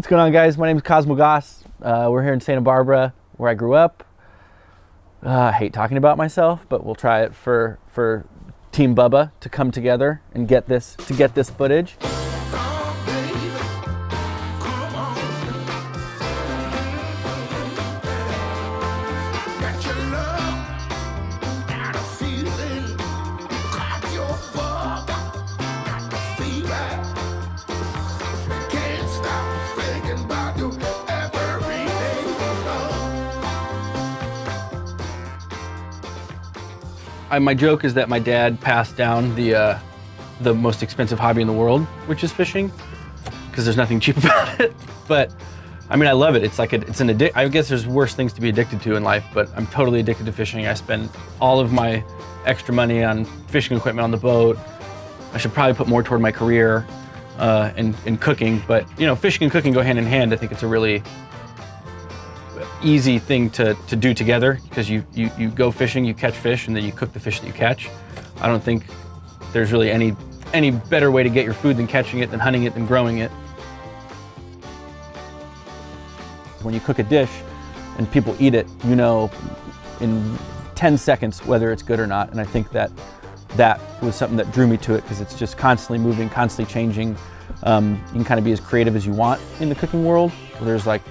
What's going on, guys? My name is Cosmo Goss. We're here in Santa Barbara, where I grew up. I hate talking about myself, but we'll try it for Team Bubba to come together and get this footage. My joke is that my dad passed down the most expensive hobby in the world, which is fishing, because there's nothing cheap about it. But I mean, I love it. It's like it's an addiction. I guess there's worse things to be addicted to in life, but I'm totally addicted to fishing. I spend all of my extra money on fishing equipment on the boat. I should probably put more toward my career in cooking, but you know, fishing and cooking go hand in hand. I think it's a really easy thing to do together, because you go fishing, you catch fish, and then you cook the fish that you catch. I don't think there's really any better way to get your food than catching it, than hunting it, than growing it. When you cook a dish and people eat it, you know in 10 seconds whether it's good or not. And I think that was something that drew me to it, because it's just constantly moving, constantly changing. You can kind of be as creative as you want in the cooking world. There's like,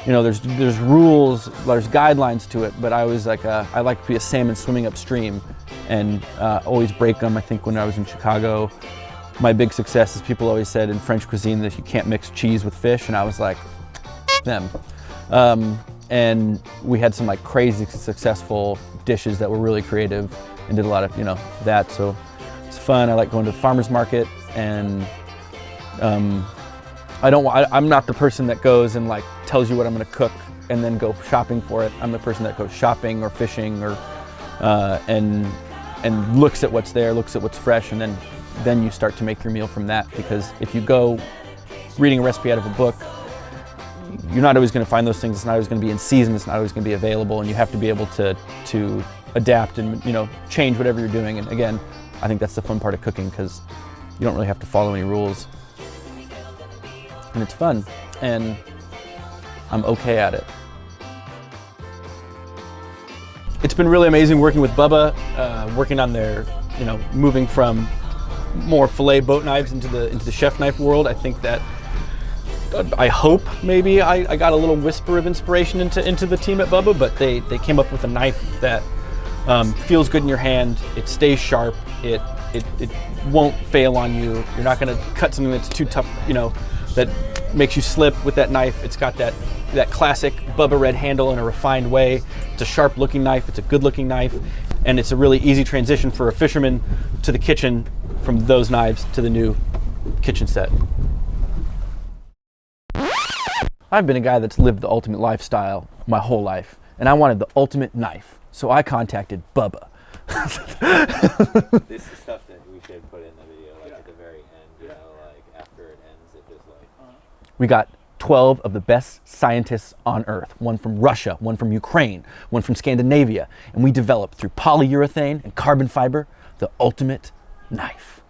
you know, there's rules, there's guidelines to it, but I always I like to be a salmon swimming upstream and always break them. I think when I was in Chicago, my big success is people always said in French cuisine that you can't mix cheese with fish, and I was like, them. And we had some like crazy successful dishes that were really creative and did a lot of, you know, that. So it's fun. I like going to the farmer's market, and I'm not the person that goes and like tells you what I'm going to cook and then go shopping for it. I'm the person that goes shopping or fishing or and looks at what's there, looks at what's fresh, and then you start to make your meal from that. Because if you go reading a recipe out of a book, you're not always going to find those things. It's not always going to be in season. It's not always going to be available, and you have to be able to adapt and, you know, change whatever you're doing. And again, I think that's the fun part of cooking, because you don't really have to follow any rules. And it's fun, and I'm okay at it. It's been really amazing working with Bubba, working on their, you know, moving from more fillet boat knives into the chef knife world. I think that, I hope maybe I got a little whisper of inspiration into the team at Bubba, but they came up with a knife that feels good in your hand. It stays sharp. It won't fail on you. You're not gonna cut something that's too tough, you know, that makes you slip with that knife. It's got that classic Bubba red handle in a refined way. It's a sharp looking knife, it's a good looking knife, and it's a really easy transition for a fisherman to the kitchen from those knives to the new kitchen set. I've been a guy that's lived the ultimate lifestyle my whole life, and I wanted the ultimate knife, so I contacted Bubba. This is stuff that we should put in the video, like at the very end, you know, like after it ends, it just like... We got 12 of the best scientists on Earth, one from Russia, one from Ukraine, one from Scandinavia, and we developed through polyurethane and carbon fiber the ultimate knife.